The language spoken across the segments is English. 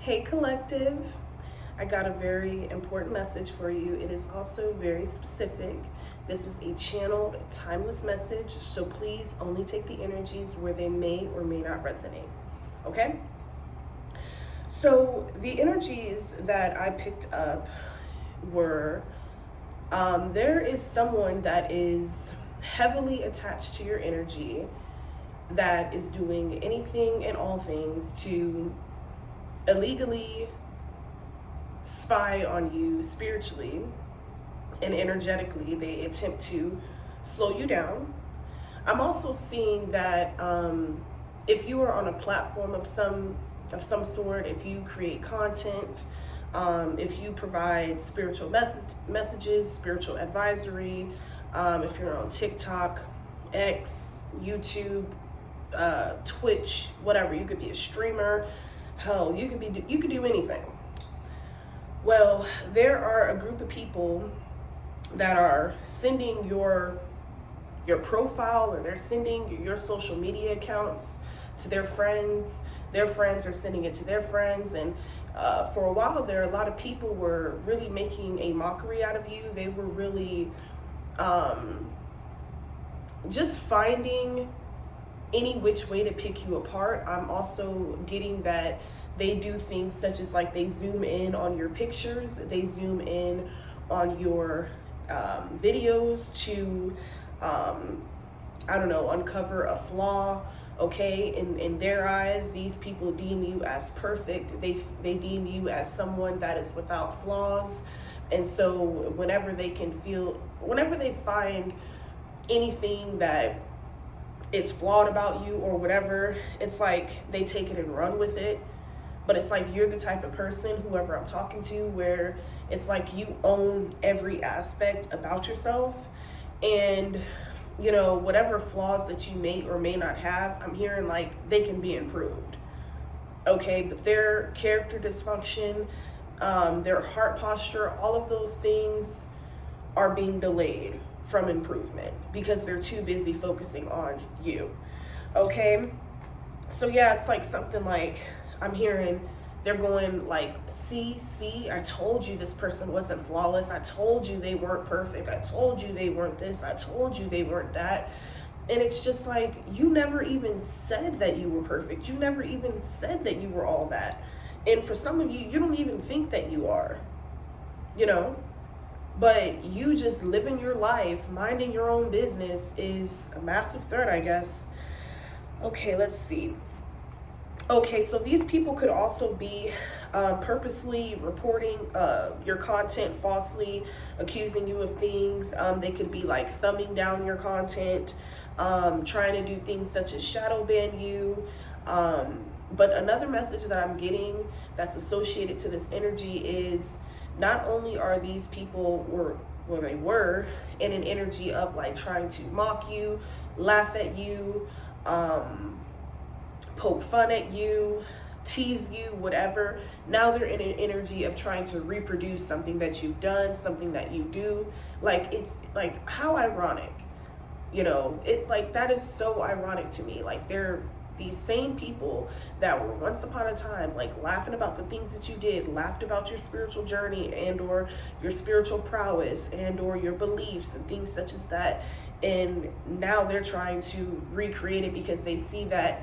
Hey collective, I got a very important message for you. It is also very specific. This is a channeled, timeless message, so please only take the energies where they may or may not resonate, okay? So the energies that I picked up were, there is someone that is heavily attached to your energy that is doing anything and all things to illegally spy on you spiritually and energetically. They attempt to slow you down. I'm also seeing that if you are on a platform of some sort, if you create content, if you provide spiritual messages, spiritual advisory, if you're on TikTok, X, YouTube, Twitch, whatever, you could be a streamer. Hell, you could do anything. Well, there are a group of people that are sending your profile, or they're sending your social media accounts to their friends. Their friends are sending it to their friends, and for a while there, a lot of people were really making a mockery out of you. They were really just finding any which way to pick you apart. I'm also getting that they do things such as, like, they zoom in on your pictures, they zoom in on your videos to I don't know, uncover a flaw. Okay, in their eyes, these people deem you as perfect. They deem you as someone that is without flaws. And so whenever they find anything that is flawed about you or whatever, it's like they take it and run with it. But it's like you're the type of person, whoever I'm talking to, where it's like you own every aspect about yourself. And, you know, whatever flaws that you may or may not have, I'm hearing like they can be improved. Okay, but their character dysfunction, their heart posture, all of those things are being delayed from improvement because they're too busy focusing on you. Okay, so yeah, it's like something like I'm hearing they're going like, see, I told you this person wasn't flawless. I told you they weren't perfect. I told you they weren't this. I told you they weren't that. And it's just like, you never even said that you were perfect. You never even said that you were all that. And for some of you, you don't even think that you are, you know? But you just living your life, minding your own business is a massive threat, I guess. Okay, let's see. Okay, so these people could also be purposely reporting your content falsely, accusing you of things. They could be like thumbing down your content, trying to do things such as shadow ban you. But another message that I'm getting that's associated to this energy is, not only are these people, they were in an energy of like trying to mock you, laugh at you, poke fun at you, tease you, whatever. Now they're in an energy of trying to reproduce something that you've done, something that you do. Like, it's like, how ironic, you know? It like, that is so ironic to me. Like, they're these same people that were once upon a time like laughing about the things that you did, laughed about your spiritual journey and or your spiritual prowess and or your beliefs and things such as that. And now they're trying to recreate it because they see that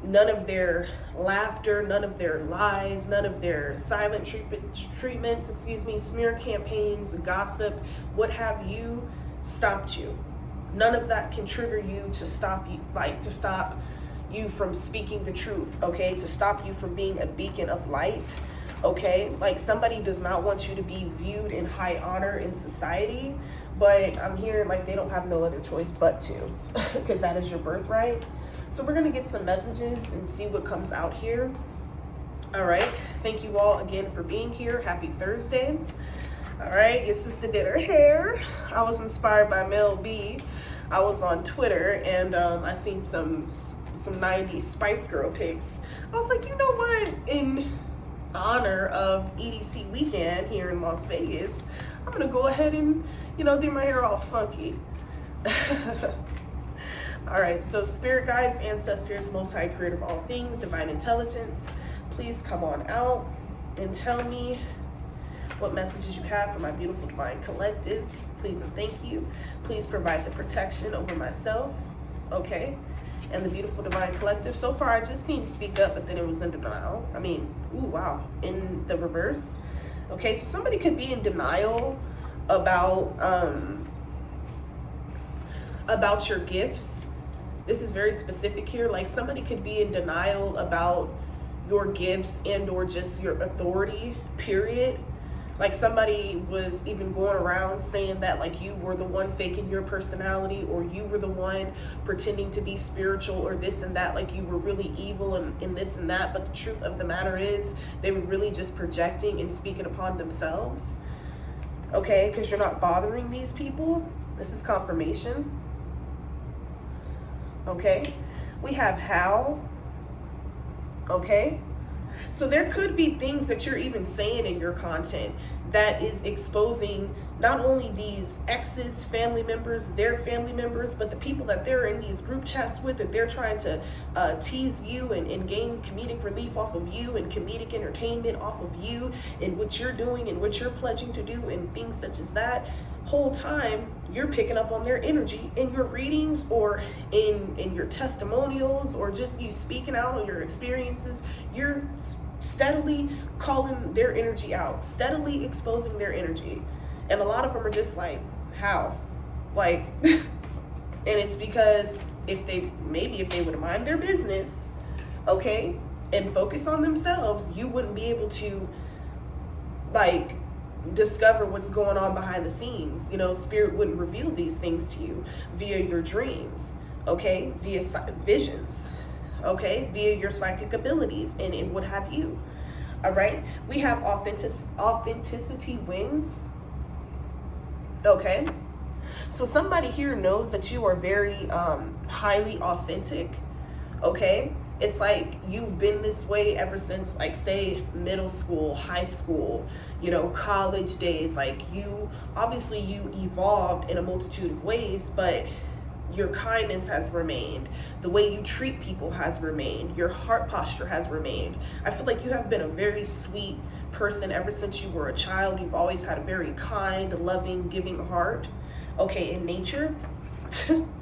none of their laughter, none of their lies, none of their silent treatments, smear campaigns, gossip, what have you, stopped you. None of that can trigger you to stop you, to stop you from speaking the truth, okay? To stop you from being a beacon of light, okay? Like, somebody does not want you to be viewed in high honor in society, but I'm hearing like they don't have no other choice but to, because that is your birthright. So we're gonna get some messages and see what comes out here. All right, thank you all again for being here. Happy Thursday. All right, your sister did her hair. I was inspired by Mel B. I was on Twitter and I seen some 90s Spice Girl pics. I was like, you know what? In honor of EDC weekend here in Las Vegas, I'm gonna go ahead and, you know, do my hair all funky. All right, so spirit guides, ancestors, most high creator of all things, divine intelligence, Please come on out and tell me what messages you have for my beautiful divine collective. Please and thank you. Please provide the protection over myself, okay, and the beautiful divine collective. So far, I just seen speak up, but then it was in denial. I mean, ooh, wow, in the reverse. Okay, so somebody could be in denial about your gifts. This is very specific here. Like somebody could be in denial about your gifts and or just your authority, period. Like somebody was even going around saying that like you were the one faking your personality, or you were the one pretending to be spiritual, or this and that, like you were really evil and this and that. But the truth of the matter is they were really just projecting and speaking upon themselves. Okay, because you're not bothering these people. This is confirmation. Okay, we have how. Okay, so there could be things that you're even saying in your content that is exposing not only these exes, family members, their family members, but the people that they're in these group chats with, that they're trying to tease you and gain comedic relief off of you and comedic entertainment off of you and what you're doing and what you're pledging to do and things such as that. Whole time you're picking up on their energy in your readings or in your testimonials or just you speaking out on your experiences. You're steadily calling their energy out, steadily exposing their energy. And a lot of them are just like, how? Like, and it's because if they would mind their business, okay, and focus on themselves, you wouldn't be able to like discover what's going on behind the scenes. You know, spirit wouldn't reveal these things to you via your dreams, okay, via visions, okay, via your psychic abilities and what have you. All right, we have authenticity wins. Okay, so somebody here knows that you are very highly authentic. Okay, it's like you've been this way ever since, like, say middle school, high school, you know, college days. Like you evolved in a multitude of ways, but your kindness has remained. The way you treat people has remained. Your heart posture has remained. I feel like you have been a very sweet person ever since you were a child. You've always had a very kind, loving, giving heart. Okay, in nature,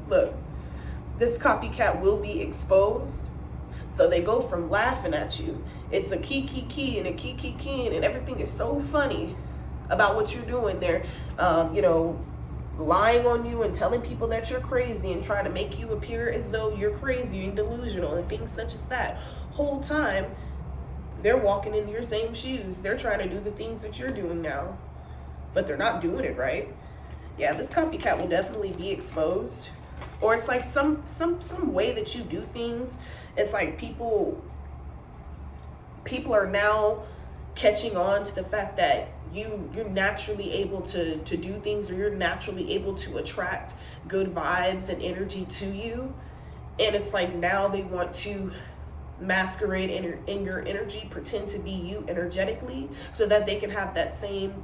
look, this copycat will be exposed. So they go from laughing at you. It's a key and a key and everything is so funny about what you're doing there. You know, lying on you and telling people that you're crazy and trying to make you appear as though you're crazy and delusional and things such as that. Whole time, they're walking in your same shoes. They're trying to do the things that you're doing now, but they're not doing it right. Yeah, this copycat will definitely be exposed. Or it's like some way that you do things. It's like people are now catching on to the fact that you're naturally able to do things, or you're naturally able to attract good vibes and energy to you. And it's like now they want to masquerade in your energy, pretend to be you energetically, so that they can have that same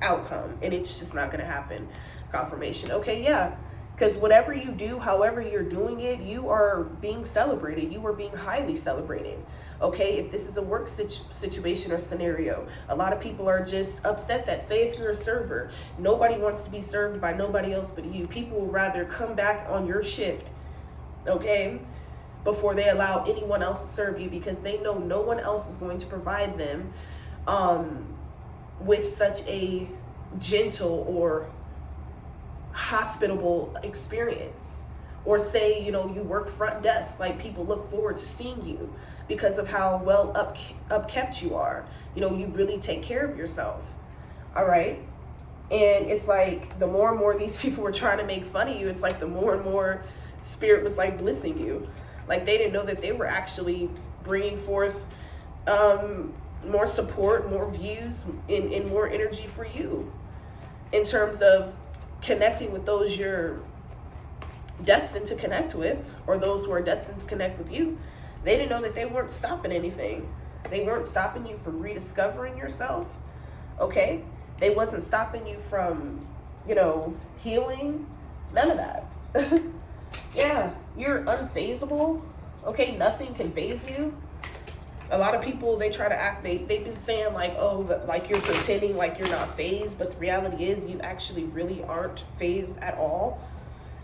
outcome. And it's just not going to happen. Confirmation. Okay, yeah. Because whatever you do, however you're doing it, you are being celebrated. You are being highly celebrated. Okay, if this is a work situation or scenario, a lot of people are just upset that, say if you're a server, nobody wants to be served by nobody else but you. People will rather come back on your shift, okay, before they allow anyone else to serve you, because they know no one else is going to provide them with such a gentle or hospitable experience. Or say, you know, you work front desk, like people look forward to seeing you because of how well upkept you are. You know, you really take care of yourself. All right. And it's like the more and more these people were trying to make fun of you, it's like the more and more spirit was like blessing you. Like they didn't know that they were actually bringing forth more support, more views, and more energy for you in terms of connecting with those you're destined to connect with, or those who are destined to connect with you. They didn't know that they weren't stopping anything. They weren't stopping you from rediscovering yourself. Okay, they wasn't stopping you from, you know, healing. None of that. Yeah, you're unfazable. Okay, nothing can phase you. A lot of people, they try to act, they've been saying like, oh, like you're pretending like you're not phased, but the reality is you actually really aren't phased at all,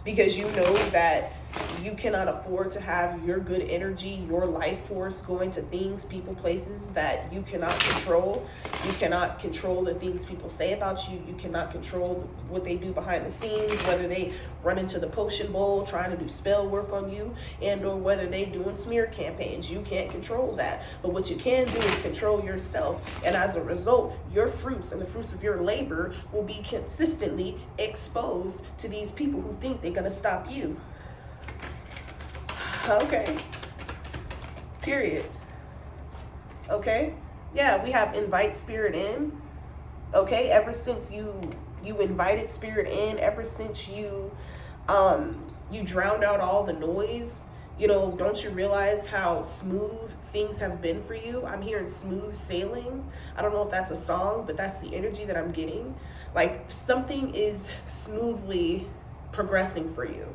because you know that you cannot afford to have your good energy, your life force going to things, people, places that you cannot control. You cannot control the things people say about you. You cannot control what they do behind the scenes, whether they run into the potion bowl trying to do spell work on you, and or whether they doing smear campaigns. You can't control that. But what you can do is control yourself. And as a result, your fruits and the fruits of your labor will be consistently exposed to these people who think they're going to stop you. Okay. Period. Okay. Yeah, we have invite spirit in. Okay. Ever since you invited spirit in, ever since you drowned out all the noise, you know, don't you realize how smooth things have been for you? I'm hearing smooth sailing. I don't know if that's a song, but that's the energy that I'm getting. Like something is smoothly progressing for you.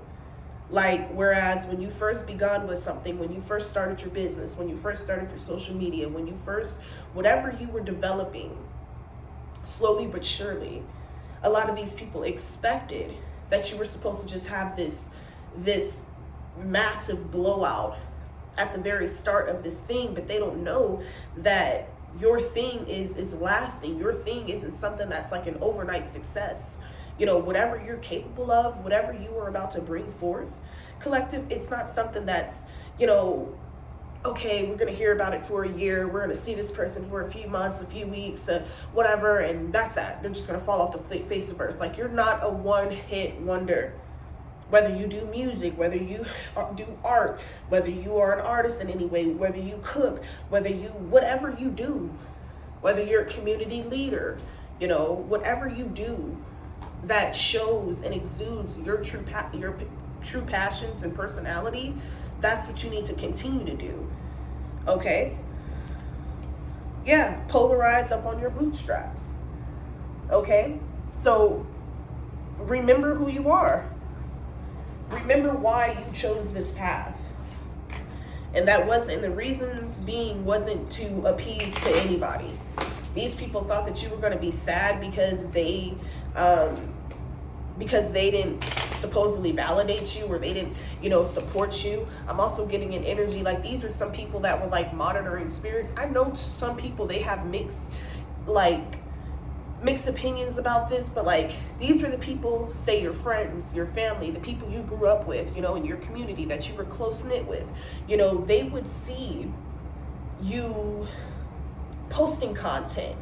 Like, whereas when you first begun with something, when you first started your business, when you first started your social media, when you first, whatever you were developing, slowly but surely, a lot of these people expected that you were supposed to just have this massive blowout at the very start of this thing, but they don't know that your thing is lasting. Your thing isn't something that's like an overnight success. You know, whatever you're capable of, whatever you are about to bring forth, collective, it's not something that's, you know, okay, we're going to hear about it for a year. We're going to see this person for a few months, a few weeks, whatever. And that's that. They're just going to fall off the face of earth. Like, you're not a one-hit wonder. Whether you do music, whether you do art, whether you are an artist in any way, whether you cook, whether you, whatever you do, whether you're a community leader, you know, whatever you do that shows and exudes your true passions and personality, that's what you need to continue to do. Okay? Yeah, polarize up on your bootstraps. Okay? So remember who you are. Remember why you chose this path. And that wasn't, the reasons being wasn't to appease to anybody. These people thought that you were going to be sad because they didn't supposedly validate you, or they didn't, you know, support you. I'm also getting an energy like these are some people that were like monitoring spirits. I know some people, they have mixed opinions about this, but like these are the people, say your friends, your family, the people you grew up with, you know, in your community that you were close knit with. You know, they would see you posting content.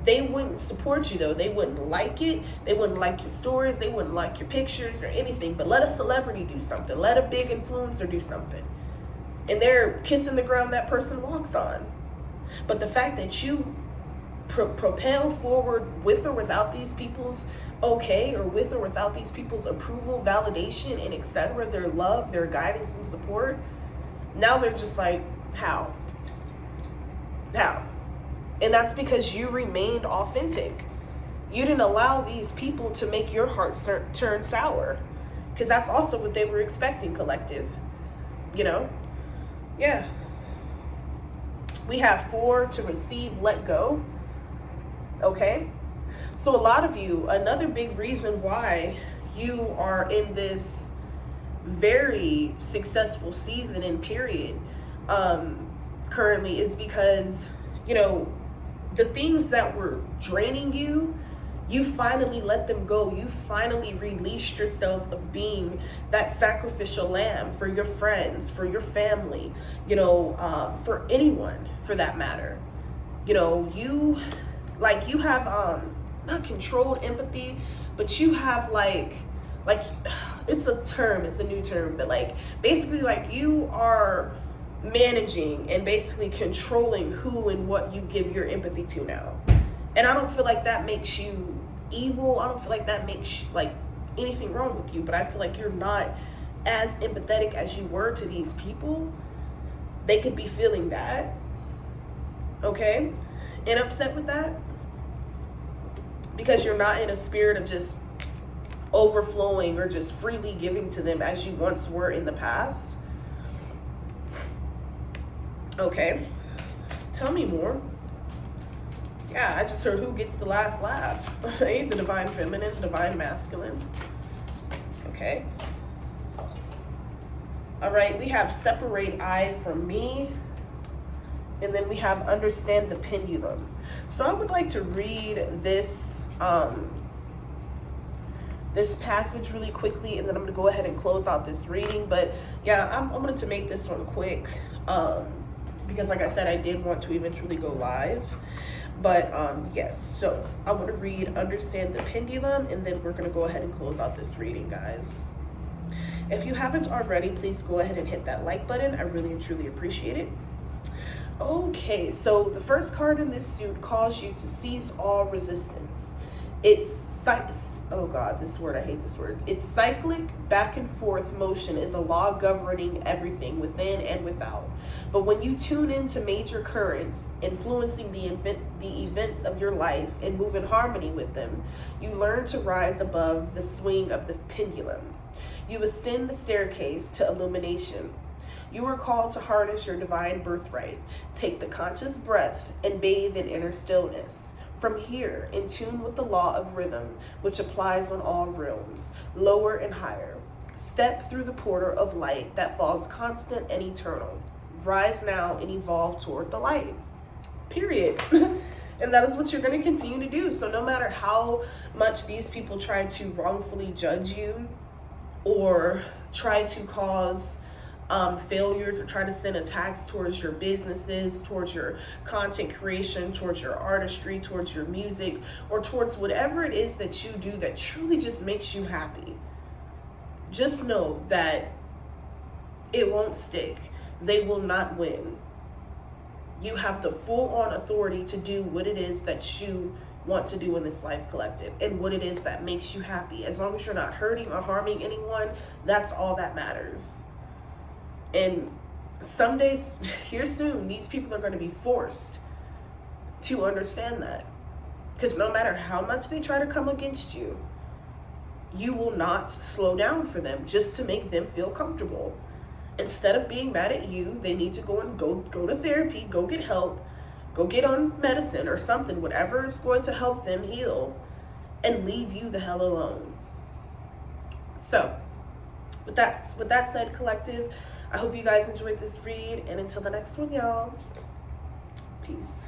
They wouldn't support you though. They wouldn't like it. They wouldn't like your stories. They wouldn't like your pictures or anything. But let a celebrity do something. Let a big influencer do something. And they're kissing the ground that person walks on. But the fact that you propel forward with or without these people's okay, or with or without these people's approval, validation, and etc., their love, their guidance and support, now they're just like, how? And that's because you remained authentic. You didn't allow these people to make your heart turn sour, because that's also what they were expecting, collective. You know? Yeah. We have 4 to receive, let go. Okay? So a lot of you, another big reason why you are in this very successful season and period currently is because, you know, the things that were draining you, you finally let them go. You finally released yourself of being that sacrificial lamb for your friends, for your family, you know, for anyone for that matter. You know, you have not controlled empathy, but you have like it's a term, it's a new term, but like basically like you are managing and basically controlling who and what you give your empathy to now. And I don't feel like that makes you evil. I don't feel like that makes like anything wrong with you, but I feel like you're not as empathetic as you were to these people. They could be feeling that, okay, and upset with that, because you're not in a spirit of just overflowing or just freely giving to them as you once were in the past. Okay. Tell me more. Yeah, I just heard who gets the last laugh. The divine feminine, divine masculine. Okay. All right, we have separate I from me. And then we have understand the pendulum. So I would like to read this this passage really quickly, and then I'm going to go ahead and close out this reading. But yeah, I'm going to make this one quick because like I said, I did want to eventually go live. But yes, so I want to read understand the pendulum, and then we're going to go ahead and close out this reading, guys. If you haven't already, please go ahead and hit that like button. I really and truly appreciate it. Okay, so the first card in this suit calls you to cease all resistance. Oh God, this word, I hate this word. Its cyclic back and forth motion is a law governing everything within and without. But when you tune into major currents influencing the events of your life and move in harmony with them, you learn to rise above the swing of the pendulum. You ascend the staircase to illumination. You are called to harness your divine birthright, take the conscious breath, and bathe in inner stillness. From here, in tune with the law of rhythm, which applies on all realms, lower and higher. Step through the portal of light that falls constant and eternal. Rise now and evolve toward the light. Period. And that is what you're going to continue to do. So no matter how much these people try to wrongfully judge you or try to cause failures or try to send attacks towards your businesses, towards your content creation, towards your artistry, towards your music, or towards whatever it is that you do that truly just makes you happy, just know that it won't stick. They will not win. You have the full-on authority to do what it is that you want to do in this life collective and what it is that makes you happy. As long as you're not hurting or harming anyone, that's all that matters. And some days, here soon, these people are going to be forced to understand that. Because no matter how much they try to come against you, you will not slow down for them just to make them feel comfortable. Instead of being mad at you, they need to go to therapy, go get help, go get on medicine or something, whatever is going to help them heal, and leave you the hell alone. So, with that said, collective, I hope you guys enjoyed this read, and until the next one, y'all, peace.